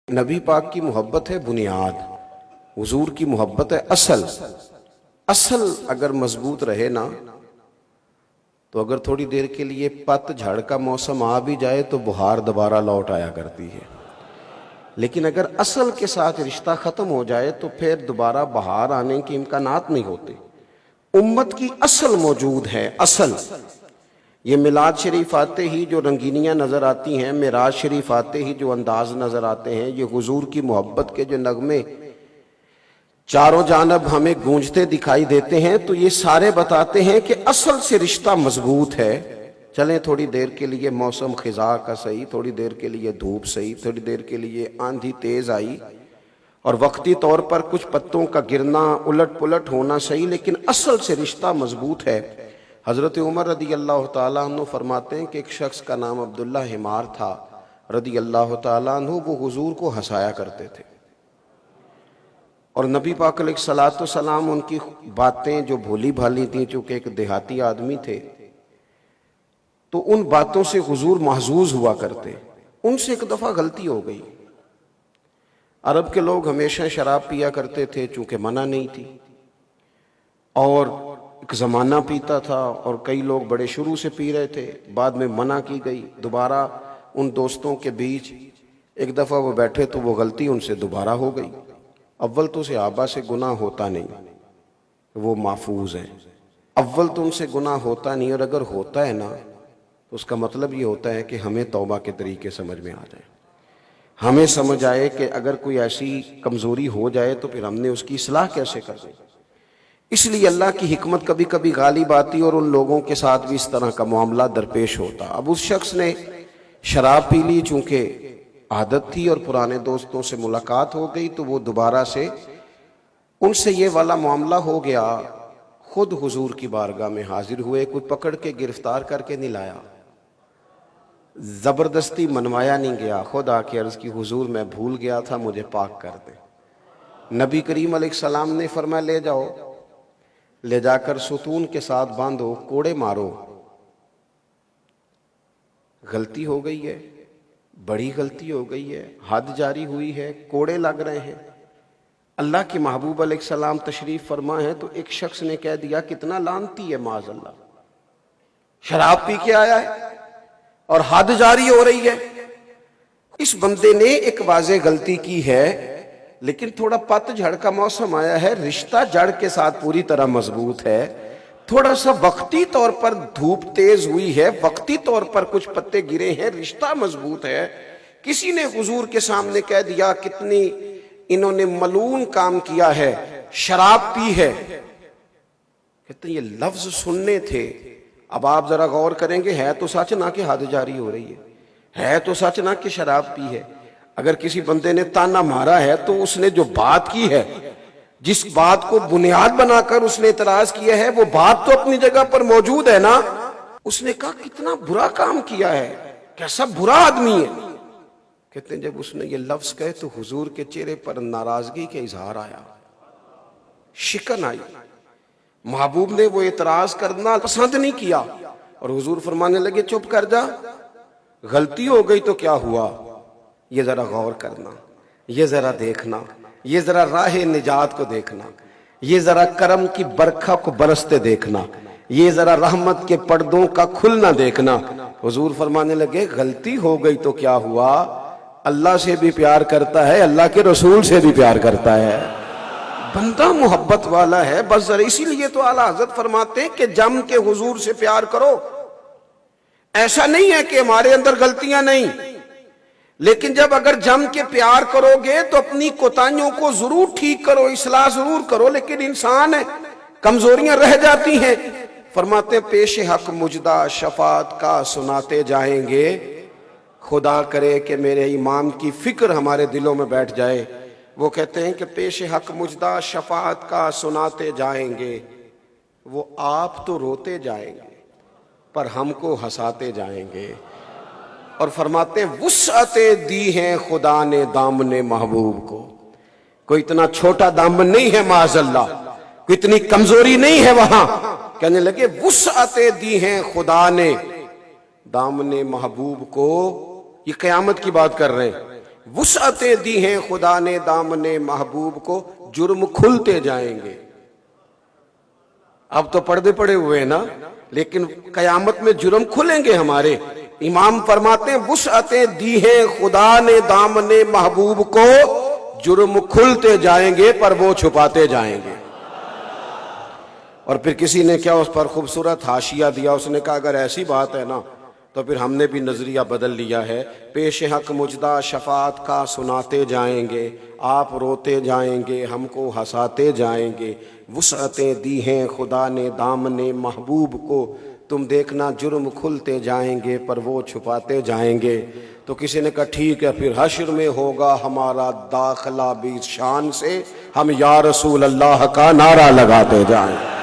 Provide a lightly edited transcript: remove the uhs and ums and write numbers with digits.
نبی پاک کی محبت ہے بنیاد، حضور کی محبت ہے اصل اگر مضبوط رہے نا تو اگر تھوڑی دیر کے لیے پت جھڑ کا موسم آ بھی جائے تو بہار دوبارہ لوٹ آیا کرتی ہے، لیکن اگر اصل کے ساتھ رشتہ ختم ہو جائے تو پھر دوبارہ بہار آنے کے امکانات نہیں ہوتے۔ امت کی اصل موجود ہے، اصل یہ میلاد شریف آتے ہی جو رنگینیاں نظر آتی ہیں، معراج شریف آتے ہی جو انداز نظر آتے ہیں، یہ حضور کی محبت کے جو نغمے چاروں جانب ہمیں گونجتے دکھائی دیتے ہیں، تو یہ سارے بتاتے ہیں کہ اصل سے رشتہ مضبوط ہے۔ چلیں تھوڑی دیر کے لیے موسم خزاں کا صحیح، تھوڑی دیر کے لیے دھوپ صحیح، تھوڑی دیر کے لیے آندھی تیز آئی اور وقتی طور پر کچھ پتوں کا گرنا الٹ پلٹ ہونا صحیح، لیکن اصل سے رشتہ مضبوط ہے۔ حضرت عمر رضی اللہ تعالیٰ عنہ فرماتے ہیں کہ ایک شخص کا نام عبداللہ حمار تھا رضی اللہ تعالیٰ عنہ، وہ حضور کو ہنسایا کرتے تھے، اور نبی پاک علیہ الصلوۃ والسلام ان کی باتیں جو بھولی بھالی تھیں، چونکہ ایک دیہاتی آدمی تھے تو ان باتوں سے حضور محظوظ ہوا کرتے۔ ان سے ایک دفعہ غلطی ہو گئی۔ عرب کے لوگ ہمیشہ شراب پیا کرتے تھے چونکہ منع نہیں تھی، اور ایک زمانہ پیتا تھا اور کئی لوگ بڑے شروع سے پی رہے تھے، بعد میں منع کی گئی۔ دوبارہ ان دوستوں کے بیچ ایک دفعہ وہ بیٹھے تو وہ غلطی ان سے دوبارہ ہو گئی۔ اول تو صحابہ سے گناہ ہوتا نہیں، وہ محفوظ ہیں۔ اول تو ان سے گناہ ہوتا نہیں، اور اگر ہوتا ہے نا تو اس کا مطلب یہ ہوتا ہے کہ ہمیں توبہ کے طریقے سمجھ میں آ جائیں، ہمیں سمجھ آئے کہ اگر کوئی ایسی کمزوری ہو جائے تو پھر ہم نے اس کی اصلاح کیسے کر دیں۔ اس لیے اللہ کی حکمت کبھی کبھی غالب آتی اور ان لوگوں کے ساتھ بھی اس طرح کا معاملہ درپیش ہوتا۔ اب اس شخص نے شراب پی لی، چونکہ عادت تھی اور پرانے دوستوں سے ملاقات ہو گئی، تو وہ دوبارہ سے ان سے یہ والا معاملہ ہو گیا۔ خود حضور کی بارگاہ میں حاضر ہوئے، کوئی پکڑ کے گرفتار کر کے نہیں لایا، زبردستی منوایا نہیں گیا، خود آ کے عرض کی حضور میں بھول گیا تھا، مجھے پاک کر دیں۔ نبی کریم علیہ السلام نے فرمایا لے جاؤ، لے جا کر ستون کے ساتھ باندھو، کوڑے مارو۔ غلطی ہو گئی ہے، بڑی غلطی ہو گئی ہے، حد جاری ہوئی ہے، کوڑے لگ رہے ہیں۔ اللہ کے محبوب علیہ السلام تشریف فرما ہے تو ایک شخص نے کہہ دیا کتنا لعنتی ہے، معاذ اللہ، شراب پی کے آیا ہے اور حد جاری ہو رہی ہے۔ اس بندے نے ایک واضح غلطی کی ہے، لیکن تھوڑا پت جھڑ کا موسم آیا ہے، رشتہ جڑ کے ساتھ پوری طرح مضبوط ہے۔ تھوڑا سا وقتی طور پر دھوپ تیز ہوئی ہے، وقتی طور پر کچھ پتے گرے ہیں، رشتہ مضبوط ہے۔ کسی نے حضور کے سامنے کہہ دیا کتنی انہوں نے ملعون کام کیا ہے، شراب پی ہے، کہتے ہیں یہ لفظ سننے تھے۔ اب آپ ذرا غور کریں گے، ہے تو سچ نہ کہ حد جاری ہو رہی ہے تو سچ نہ کہ شراب پی ہے۔ اگر کسی بندے نے تانا مارا ہے تو اس نے جو بات کی ہے، جس بات کو بنیاد بنا کر اس نے اعتراض کیا ہے، وہ بات تو اپنی جگہ پر موجود ہے نا۔ اس نے کہا کتنا برا کام کیا ہے، کیسا برا آدمی ہے۔ کہتے ہیں جب اس نے یہ لفظ کہے تو حضور کے چہرے پر ناراضگی کا اظہار آیا، شکن آئی۔ محبوب نے وہ اعتراض کرنا پسند نہیں کیا، اور حضور فرمانے لگے چپ کر جا، غلطی ہو گئی تو کیا ہوا، یہ ذرا غور کرنا، یہ ذرا دیکھنا، یہ ذرا راہ نجات کو دیکھنا، یہ ذرا کرم کی برکھا کو برستے دیکھنا، یہ ذرا رحمت کے پردوں کا کھلنا دیکھنا۔ حضور فرمانے لگے غلطی ہو گئی تو کیا ہوا، اللہ سے بھی پیار کرتا ہے، اللہ کے رسول سے بھی پیار کرتا ہے، بندہ محبت والا ہے بس ذرا۔ اسی لیے تو اعلیٰ حضرت فرماتے ہیں کہ جم کے حضور سے پیار کرو۔ ایسا نہیں ہے کہ ہمارے اندر غلطیاں نہیں، لیکن جب اگر جم کے پیار کرو گے تو اپنی کوتاہیوں کو ضرور ٹھیک کرو، اصلاح ضرور کرو، لیکن انسان ہے، کمزوریاں رہ جاتی ہیں۔ فرماتے ہیں پیش حق مجدہ شفاعت کا سناتے جائیں گے، خدا کرے کہ میرے امام کی فکر ہمارے دلوں میں بیٹھ جائے۔ وہ کہتے ہیں کہ پیش حق مجدہ شفاعت کا سناتے جائیں گے، وہ آپ تو روتے جائیں گے پر ہم کو ہنساتے جائیں گے۔ اور فرماتے ہیں وسعتیں دی ہیں خدا نے دامن محبوب کو، کوئی اتنا چھوٹا دامن نہیں ہے معاذ اللہ، کوئی اتنی کمزوری نہیں ہے وہاں۔ کہنے لگے وسعتیں دی ہیں خدا نے دامن محبوب کو، یہ قیامت کی بات کر رہے ہیں وسعتیں دی ہیں خدا نے دامن محبوب کو، جرم کھلتے جائیں گے۔ اب تو پردے پڑے ہوئے ہیں نا، لیکن قیامت میں جرم کھلیں گے ہمارے۔ امام فرماتے ہیں وسعتیں دی ہیں خدا نے دامن محبوب کو، جرم کھلتے جائیں گے پر وہ چھپاتے جائیں گے۔ اور پھر کسی نے کیا اس پر خوبصورت حاشیہ دیا، اس نے کہا اگر ایسی بات ہے نا تو پھر ہم نے بھی نظریہ بدل لیا ہے، پیش حق مجدہ شفاعت کا سناتے جائیں گے، آپ روتے جائیں گے ہم کو ہنساتے جائیں گے۔ وسعتیں دی ہیں خدا نے دامن محبوب کو، تم دیکھنا جرم کھلتے جائیں گے پر وہ چھپاتے جائیں گے۔ تو کسی نے کہا ٹھیک ہے، پھر حشر میں ہوگا ہمارا داخلہ بھی شان سے، ہم یا رسول اللہ کا نعرہ لگاتے جائیں۔